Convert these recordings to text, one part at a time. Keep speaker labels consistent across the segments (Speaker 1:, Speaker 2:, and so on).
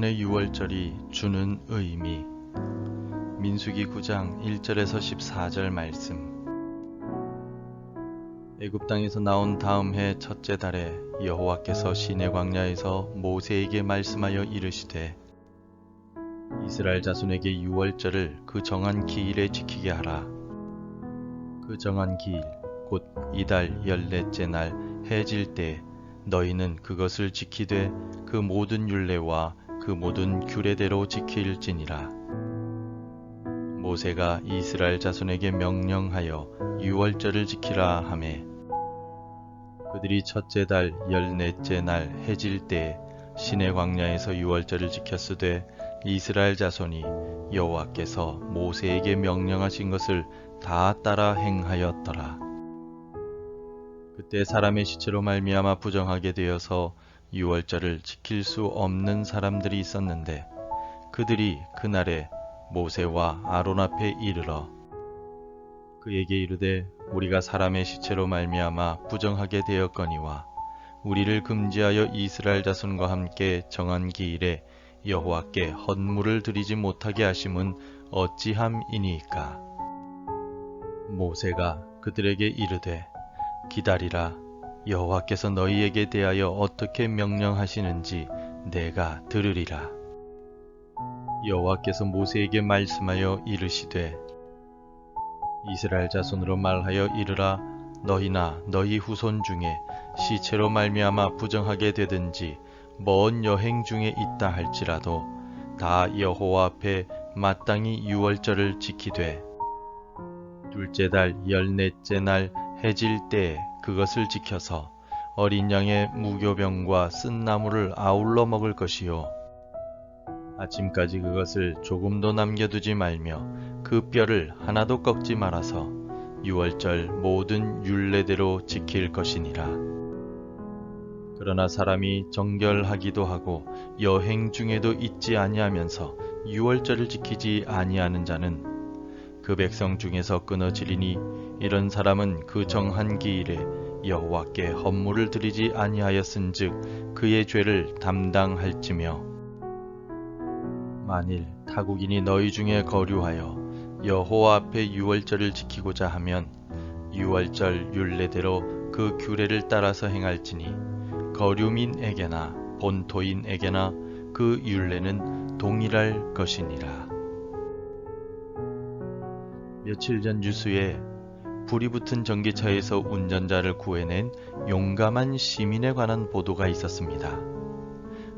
Speaker 1: 이번의 유월절이 주는 의미. 민수기 9장 1절에서 14절 말씀. 애굽 땅에서 나온 다음 해 첫째 달에 여호와께서 시내 광야에서 모세에게 말씀하여 이르시되 이스라엘 자손에게 유월절을 그 정한 기일에 지키게 하라. 그 정한 기일 곧 이달 14째 날 해질 때 너희는 그것을 지키되 그 모든 율례와 그 모든 규례대로 지킬지니라. 모세가 이스라엘 자손에게 명령하여 유월절을 지키라 하매 그들이 첫째 달 14째 날 해질 때에 시내 광야에서 유월절을 지켰으되 이스라엘 자손이 여호와께서 모세에게 명령하신 것을 다 따라 행하였더라. 그때 사람의 시체로 말미암아 부정하게 되어서 유월절을 지킬 수 없는 사람들이 있었는데 그들이 그날에 모세와 아론 앞에 이르러 그에게 이르되 우리가 사람의 시체로 말미암아 부정하게 되었거니와 우리를 금지하여 이스라엘 자손과 함께 정한 기일에 여호와께 헌물을 드리지 못하게 하심은 어찌함이니이까. 모세가 그들에게 이르되 기다리라. 여호와께서 너희에게 대하여 어떻게 명령하시는지 내가 들으리라. 여호와께서 모세에게 말씀하여 이르시되 이스라엘 자손으로 말하여 이르라. 너희나 너희 후손 중에 시체로 말미암아 부정하게 되든지 먼 여행 중에 있다 할지라도 다 여호와 앞에 마땅히 유월절을 지키되 둘째 달 14째 날 해질 때에 그것을 지켜서 어린 양의 무교병과 쓴 나물을 아울러 먹을 것이요 아침까지 그것을 조금도 남겨두지 말며 그 뼈를 하나도 꺾지 말아서 유월절 모든 율례대로 지킬 것이니라. 그러나 사람이 정결하기도 하고 여행 중에도 있지 아니하면서 유월절을 지키지 아니하는 자는 그 백성 중에서 끊어지리니 이런 사람은 그 정한 기일에 여호와께 헌물을 드리지 아니하였은즉 그의 죄를 담당할지며 만일 타국인이 너희 중에 거류하여 여호와 앞에 유월절을 지키고자 하면 유월절 율례대로 그 규례를 따라서 행할지니 거류민에게나 본토인에게나 그 율례는 동일할 것이니라. 며칠 전 뉴스에 불이 붙은 전기차에서 운전자를 구해낸 용감한 시민에 관한 보도가 있었습니다.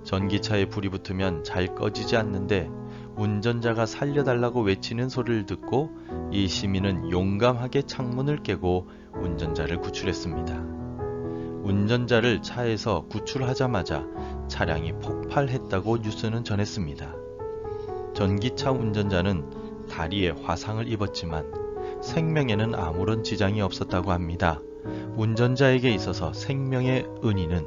Speaker 1: 전기차에 불이 붙으면 잘 꺼지지 않는데 운전자가 살려달라고 외치는 소리를 듣고 이 시민은 용감하게 창문을 깨고 운전자를 구출했습니다. 운전자를 차에서 구출하자마자 차량이 폭발했다고 뉴스는 전했습니다. 전기차 운전자는 다리에 화상을 입었지만 생명에는 아무런 지장이 없었다고 합니다. 운전자에게 있어서 생명의 은인은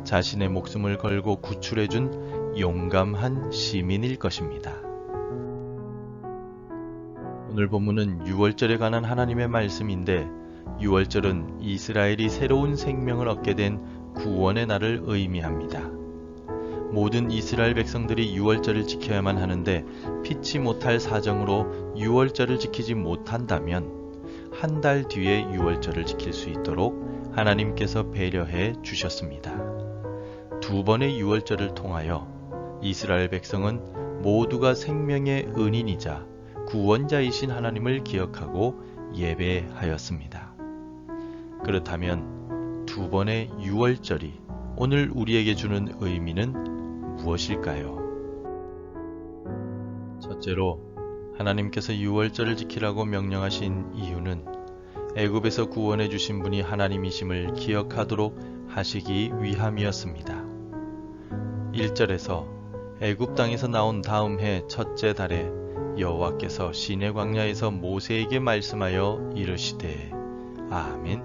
Speaker 1: 자신의 목숨을 걸고 구출해준 용감한 시민일 것입니다. 오늘 본문은 유월절에 관한 하나님의 말씀인데 유월절은 이스라엘이 새로운 생명을 얻게 된 구원의 날을 의미합니다. 모든 이스라엘 백성들이 유월절을 지켜야만 하는데 피치 못할 사정으로 유월절을 지키지 못한다면 한 달 뒤에 유월절을 지킬 수 있도록 하나님께서 배려해 주셨습니다. 두 번의 유월절을 통하여 이스라엘 백성은 모두가 생명의 은인이자 구원자이신 하나님을 기억하고 예배하였습니다. 그렇다면 두 번의 유월절이 오늘 우리에게 주는 의미는 무엇일까요? 첫째로 하나님께서 유월절을 지키라고 명령하신 이유는 애굽에서 구원해 주신 분이 하나님이심을 기억하도록 하시기 위함이었습니다. 1절에서 애굽 땅에서 나온 다음 해 첫째 달에 여호와께서 시내 광야에서 모세에게 말씀하여 이르시되 아멘.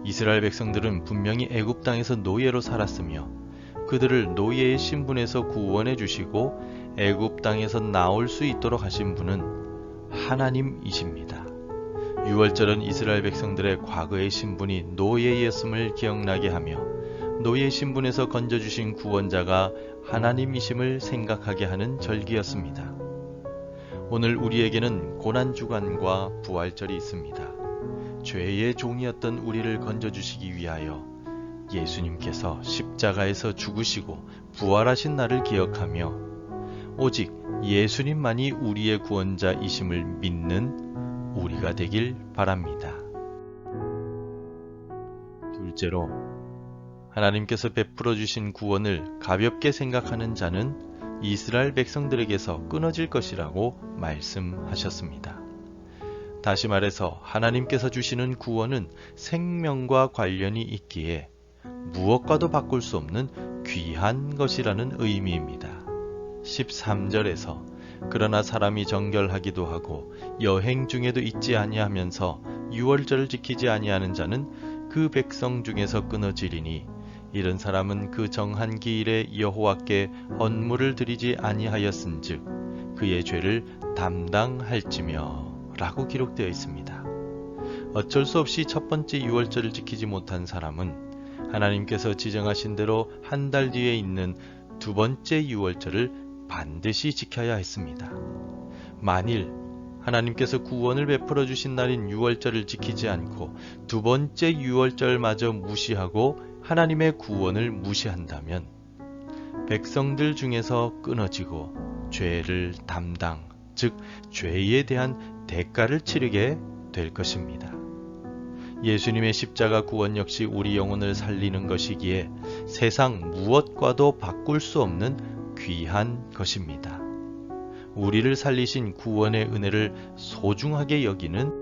Speaker 1: 이스라엘 백성들은 분명히 애굽 땅에서 노예로 살았으며 그들을 노예의 신분에서 구원해 주시고 애굽 땅에서 나올 수 있도록 하신 분은 하나님이십니다. 유월절은 이스라엘 백성들의 과거의 신분이 노예였음을 기억나게 하며 노예 신분에서 건져주신 구원자가 하나님이심을 생각하게 하는 절기였습니다. 오늘 우리에게는 고난주간과 부활절이 있습니다. 죄의 종이었던 우리를 건져주시기 위하여 예수님께서 십자가에서 죽으시고 부활하신 날을 기억하며 오직 예수님만이 우리의 구원자이심을 믿는 우리가 되길 바랍니다. 둘째로, 하나님께서 베풀어 주신 구원을 가볍게 생각하는 자는 이스라엘 백성들에게서 끊어질 것이라고 말씀하셨습니다. 다시 말해서 하나님께서 주시는 구원은 생명과 관련이 있기에 무엇과도 바꿀 수 없는 귀한 것이라는 의미입니다. 13절에서 그러나 사람이 정결하기도 하고 여행 중에도 잊지 아니하면서 유월절을 지키지 아니하는 자는 그 백성 중에서 끊어지리니 이런 사람은 그 정한 기일에 여호와께 헌물을 드리지 아니하였은즉 그의 죄를 담당할지며 라고 기록되어 있습니다. 어쩔 수 없이 첫 번째 유월절을 지키지 못한 사람은 하나님께서 지정하신 대로 한 달 뒤에 있는 두 번째 유월절을 반드시 지켜야 했습니다. 만일 하나님께서 구원을 베풀어 주신 날인 유월절을 지키지 않고 두 번째 유월절마저 무시하고 하나님의 구원을 무시한다면 백성들 중에서 끊어지고 죄를 담당, 즉 죄에 대한 대가를 치르게 될 것입니다. 예수님의 십자가 구원 역시 우리 영혼을 살리는 것이기에 세상 무엇과도 바꿀 수 없는 귀한 것입니다. 우리를 살리신 구원의 은혜를 소중하게 여기는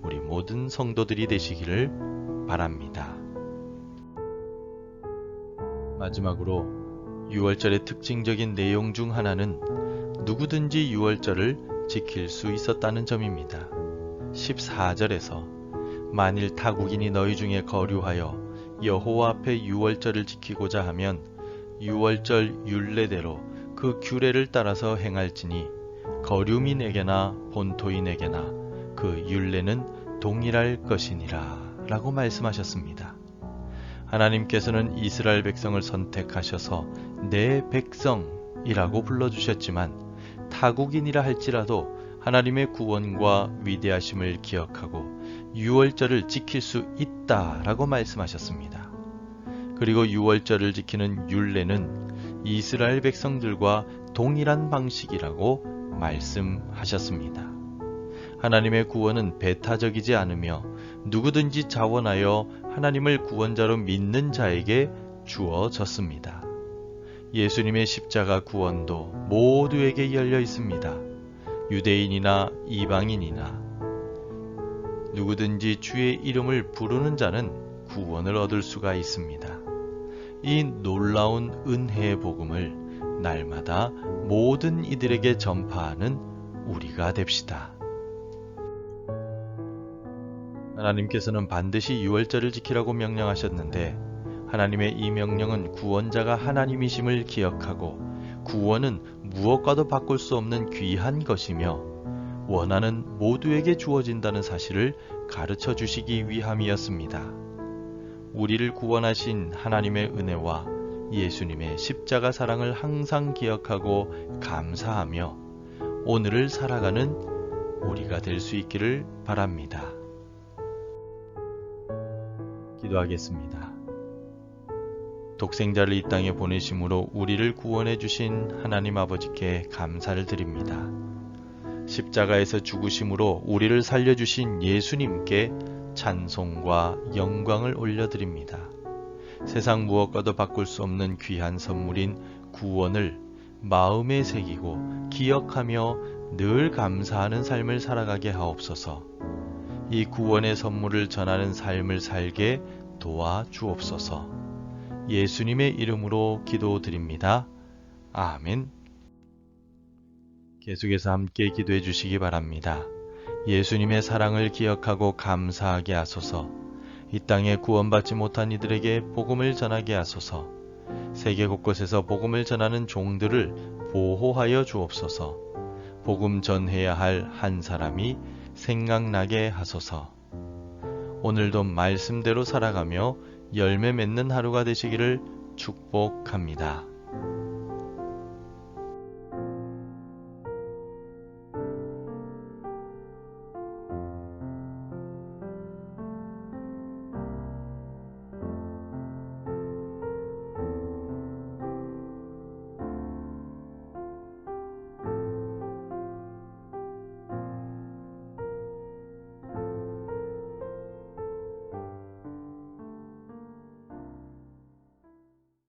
Speaker 1: 우리 모든 성도들이 되시기를 바랍니다. 마지막으로 유월절의 특징적인 내용 중 하나는 누구든지 유월절을 지킬 수 있었다는 점입니다. 14절에서 만일 타국인이 너희 중에 거류하여 여호와 앞에 유월절을 지키고자 하면 유월절 율례대로 그 규례를 따라서 행할지니 거류민에게나 본토인에게나 그 율례는 동일할 것이니라 라고 말씀하셨습니다. 하나님께서는 이스라엘 백성을 선택하셔서 내 백성이라고 불러주셨지만 타국인이라 할지라도 하나님의 구원과 위대하심을 기억하고 유월절을 지킬 수 있다라고 말씀하셨습니다. 그리고 유월절을 지키는 율례는 이스라엘 백성들과 동일한 방식이라고 말씀하셨습니다. 하나님의 구원은 배타적이지 않으며 누구든지 자원하여 하나님을 구원자로 믿는 자에게 주어졌습니다. 예수님의 십자가 구원도 모두에게 열려 있습니다. 유대인이나 이방인이나 누구든지 주의 이름을 부르는 자는 구원을 얻을 수가 있습니다. 이 놀라운 은혜의 복음을 날마다 모든 이들에게 전파하는 우리가 됩시다. 하나님께서는 반드시 유월절을 지키라고 명령하셨는데 하나님의 이 명령은 구원자가 하나님이심을 기억하고 구원은 무엇과도 바꿀 수 없는 귀한 것이며 원하는 모두에게 주어진다는 사실을 가르쳐 주시기 위함이었습니다. 우리를 구원하신 하나님의 은혜와 예수님의 십자가 사랑을 항상 기억하고 감사하며 오늘을 살아가는 우리가 될 수 있기를 바랍니다. 기도하겠습니다. 독생자를 이 땅에 보내심으로 우리를 구원해 주신 하나님 아버지께 감사를 드립니다. 십자가에서 죽으심으로 우리를 살려주신 예수님께 찬송과 영광을 올려드립니다. 세상 무엇과도 바꿀 수 없는 귀한 선물인 구원을 마음에 새기고 기억하며 늘 감사하는 삶을 살아가게 하옵소서. 이 구원의 선물을 전하는 삶을 살게 도와주옵소서. 예수님의 이름으로 기도드립니다. 아멘. 계속해서 함께 기도해 주시기 바랍니다. 예수님의 사랑을 기억하고 감사하게 하소서. 이 땅에 구원받지 못한 이들에게 복음을 전하게 하소서. 세계 곳곳에서 복음을 전하는 종들을 보호하여 주옵소서. 복음 전해야 할 한 사람이 생각나게 하소서. 오늘도 말씀대로 살아가며 열매 맺는 하루가 되시기를 축복합니다.